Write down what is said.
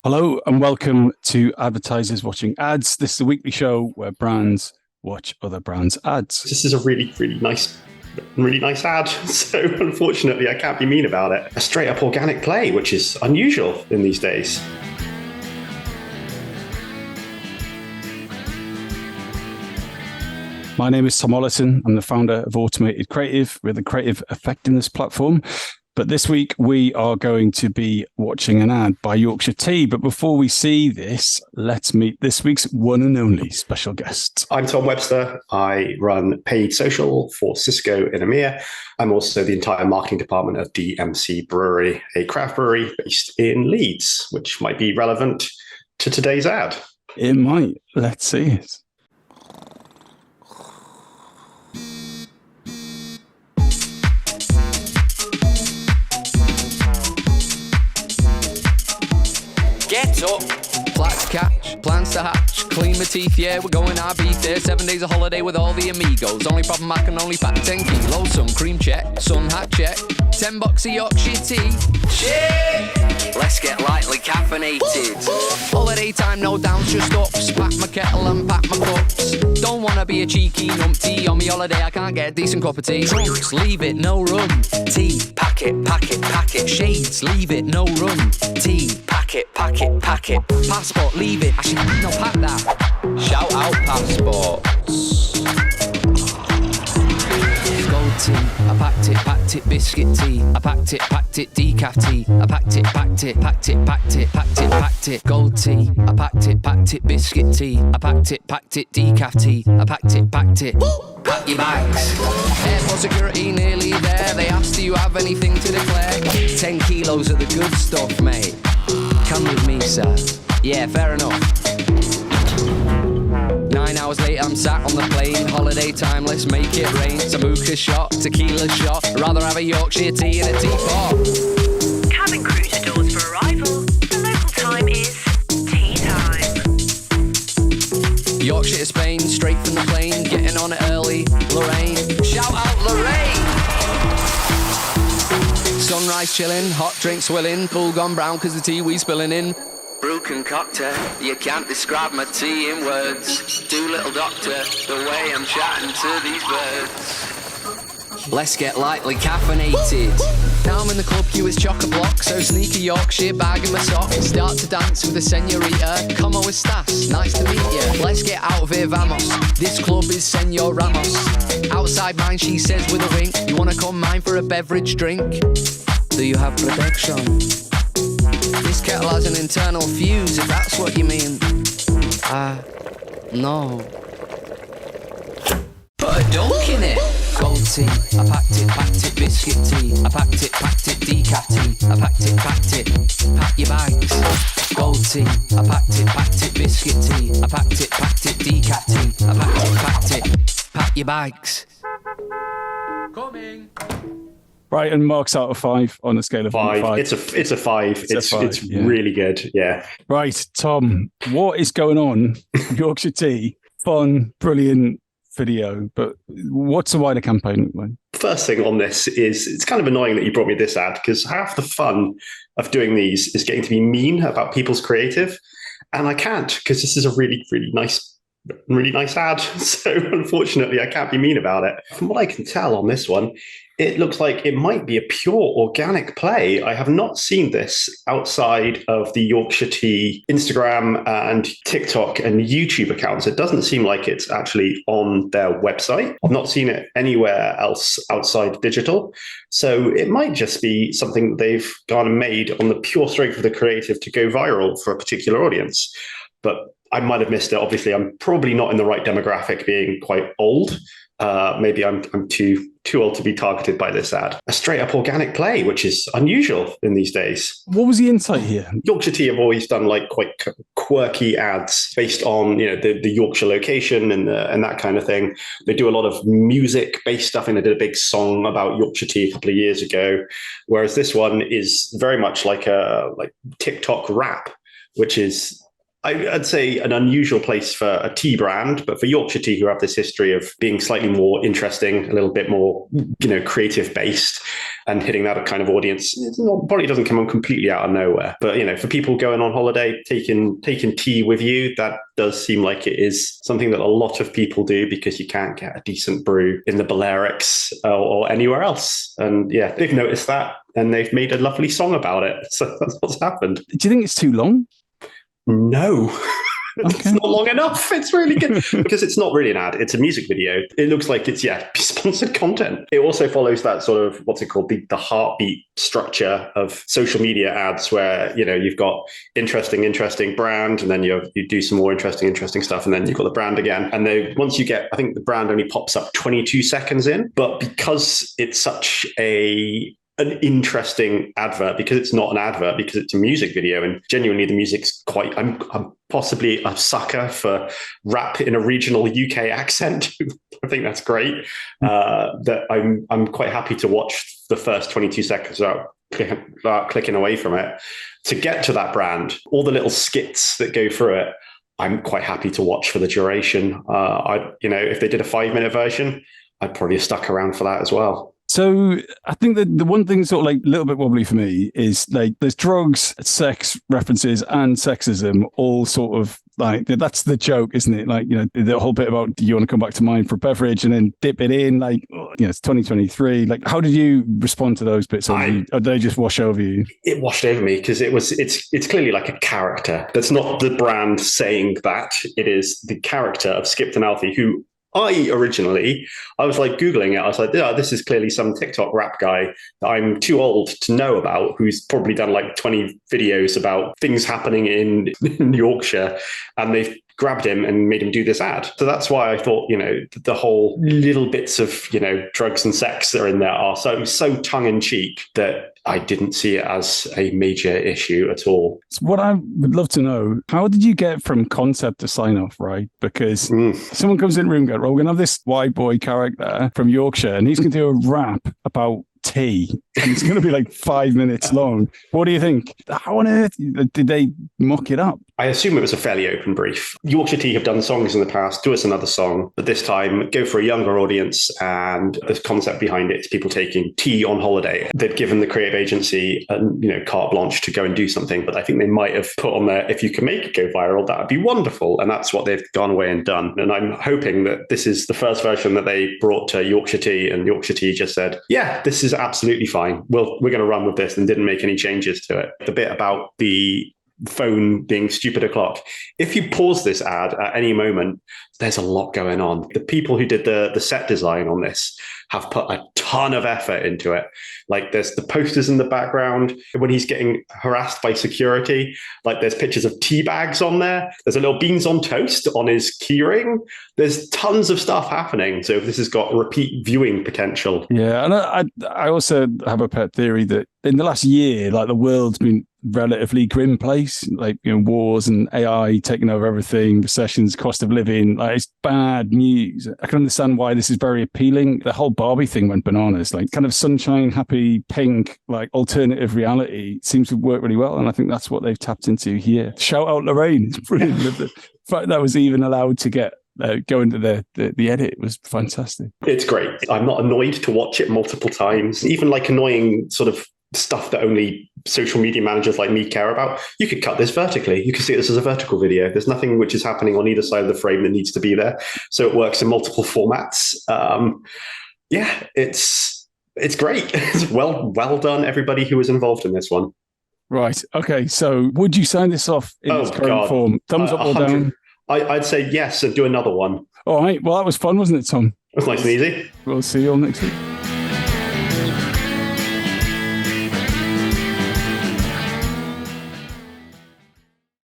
Hello and welcome to Advertisers Watching Ads. This is a weekly show where brands watch other brands' ads. This is a really nice ad. So unfortunately, I can't be mean about it. A straight up organic play, which is unusual in these days. My name is Tom Ollison. I'm the founder of Automated Creative. We're the creative effectiveness platform. But this week, we are going to be watching an ad by Yorkshire Tea. But before we see this, let's meet this week's one and only special guest. I'm Tom Webster. I run paid social for Cisco in EMEA. I'm also the entire marketing department of DMC Brewery, a craft brewery based in Leeds, which might be relevant to today's ad. It might. Let's see it. Get up! Flats to catch, plans to hatch, clean my teeth, yeah, we're going our beat there. 7 days of holiday with all the amigos. Only problem I can only pack 10 kilos. Sun cream check, sun hat check, 10 bucks of Yorkshire tea. Shit! Let's get lightly caffeinated. Holiday time, no downs, just ups. Pack my kettle and pack my cups. Don't wanna be a cheeky numpty. On me holiday, I can't get a decent cup of tea. Trunks, leave it, no rum. Tea, pack it, pack it, pack it. Shades, leave it, no rum. Tea, pack it, pack it, pack it. Passport, leave it. Actually, no, pack that. Shout out passports. Gold tea, I packed it, biscuit tea. I packed it, decaf tea. I packed it, packed it. Gold tea, I packed it, biscuit tea. I packed it, decaf tea. I packed it. Pack your bags. Airport security nearly there. They asked, do you have anything to declare? 10 kilos of the good stuff, mate. Come with me, sir. Yeah, fair enough. 9 hours later, I'm sat on the plane. Holiday time, let's make it rain. Sambuca shot, tequila shot. I'd rather have a Yorkshire tea in a teapot. Cabin crew to doors for arrival. The local time is tea time. Yorkshire to Spain, straight from the plane. Getting on it early. Lorraine. Shout out Lorraine! Sunrise chilling, hot drinks swilling. Pool gone brown cause the tea we spilling in. Brew concoctor, you can't describe my tea in words. Do little doctor, the way I'm chatting to these birds. Let's get lightly caffeinated. Now I'm in the club queue with chock-a-block. So sneak a Yorkshire bag in my sock. Start to dance with a senorita. Como estas, nice to meet you. Let's get out of here, vamos. This club is Senor Ramos. Outside mine, she says with a wink. You wanna come mine for a beverage drink? Do you have protection? This kettle has an internal fuse, if that's what you mean. No. Put a dunk in it. Gold tea, I packed it, biscuit tea. I packed it, decaf tea. I packed it, pack your bags. Gold tea, I packed it, biscuit tea. I packed it, decaf tea. I packed it, pack your bags. Coming. Right, and marks out of 5 on a scale of 5. It's a 5. It's yeah. Really good. Yeah. Right, Tom, what is going on? Yorkshire Tea, fun, brilliant video, but what's the wider campaign like? First thing on this is it's kind of annoying that you brought me this ad because half the fun of doing these is getting to be mean about people's creative. And I can't because this is a really nice ad. So unfortunately, I can't be mean about it. From what I can tell on this one, it looks like it might be a pure organic play. I have not seen this outside of the Yorkshire Tea Instagram and TikTok and YouTube accounts. It doesn't seem like it's actually on their website. I've not seen it anywhere else outside digital. So it might just be something they've gone and made on the pure strength of the creative to go viral for a particular audience. But I might have missed it. Obviously, I'm probably not in the right demographic, being quite old. Maybe I'm too old to be targeted by this ad. A straight up organic play, which is unusual in these days. What was the insight here? Yorkshire Tea have always done like quite quirky ads based on the Yorkshire location and that kind of thing. They do a lot of music based stuff, and they did a big song about Yorkshire Tea a couple of years ago. Whereas this one is very much like TikTok rap, which is I'd say an unusual place for a tea brand, but for Yorkshire Tea, who have this history of being slightly more interesting, a little bit more, creative based, and hitting that kind of audience, probably doesn't come on completely out of nowhere. But for people going on holiday, taking tea with you, that does seem like it is something that a lot of people do because you can't get a decent brew in the Balearics or anywhere else. And yeah, they've noticed that and they've made a lovely song about it. So that's what's happened. Do you think it's too long? No. Okay. It's not long enough. It's really good because it's not really an ad. It's a music video. It looks like it's, sponsored content. It also follows that sort of, what's it called? The heartbeat structure of social media ads where, you've got interesting brand and then you do some more interesting stuff and then you've got the brand again. And once you get, I think the brand only pops up 22 seconds in, but because it's such an interesting advert, because it's not an advert, because it's a music video, and genuinely the music's quite, I'm possibly a sucker for rap in a regional UK accent. I think that's great. That I'm quite happy to watch the first 22 seconds without clicking away from it. To get to that brand, all the little skits that go through it, I'm quite happy to watch for the duration. If they did a 5-minute version, I'd probably have stuck around for that as well. So I think that the one thing sort of like a little bit wobbly for me is like there's drugs, sex references and sexism all sort of like, that's the joke, isn't it? Like, the whole bit about, do you want to come back to mine for a beverage and then dip it in? Like, it's 2023. Like, how did you respond to those bits? Or did they just wash over you? It washed over me because it's clearly like a character. That's not the brand saying that. It is the character of Skip and Alfie, who I was like Googling it. I was like, this is clearly some TikTok rap guy that I'm too old to know about, who's probably done like 20 videos about things happening in Yorkshire. And they've grabbed him and made him do this ad. So that's why I thought, the whole little bits of, drugs and sex that are in there are so tongue in cheek that I didn't see it as a major issue at all. So what I would love to know, how did you get from concept to sign off, right? Because someone comes in the room and goes, we're going to have this white boy character from Yorkshire and he's going to do a rap about tea and it's going to be like 5 minutes long. What do you think? How on earth did they muck it up? I assume it was a fairly open brief. Yorkshire Tea have done songs in the past, do us another song, but this time go for a younger audience, and the concept behind it is people taking tea on holiday. They've given the creative agency carte blanche to go and do something, but I think they might have put on there, if you can make it go viral, that would be wonderful. And that's what they've gone away and done. And I'm hoping that this is the first version that they brought to Yorkshire Tea, and Yorkshire Tea just said, yeah, this is absolutely fine. We're going to run with this, and didn't make any changes to it. The bit about the phone being stupid o'clock. If you pause this ad at any moment, there's a lot going on. The people who did the set design on this have put a ton of effort into it. Like there's the posters in the background when he's getting harassed by security. Like there's pictures of tea bags on there. There's a little beans on toast on his keyring. There's tons of stuff happening. So this has got repeat viewing potential. Yeah, and I also have a pet theory that in the last year, like the world's been relatively grim place, like wars and AI taking over everything, recessions, cost of living. Like it's bad news. I can understand why this is very appealing. The whole Barbie thing went bananas, like kind of sunshine, happy, pink, like alternative reality seems to work really well, and I think that's what they've tapped into here. Shout out Lorraine, it's brilliant. The fact that was even allowed to get go into the edit was fantastic. It's great. I'm not annoyed to watch it multiple times, even like annoying sort of stuff that only social media managers like me care about. You could cut this vertically. You can see this as a vertical video. There's nothing which is happening on either side of the frame that needs to be there. So it works in multiple formats. It's great. It's well done, everybody who was involved in this one. Right. Okay. So would you sign this off in its current form? Thumbs up or down? I'd say yes and do another one. All right. Well, that was fun, wasn't it, Tom? It was nice and easy. We'll see you all next week.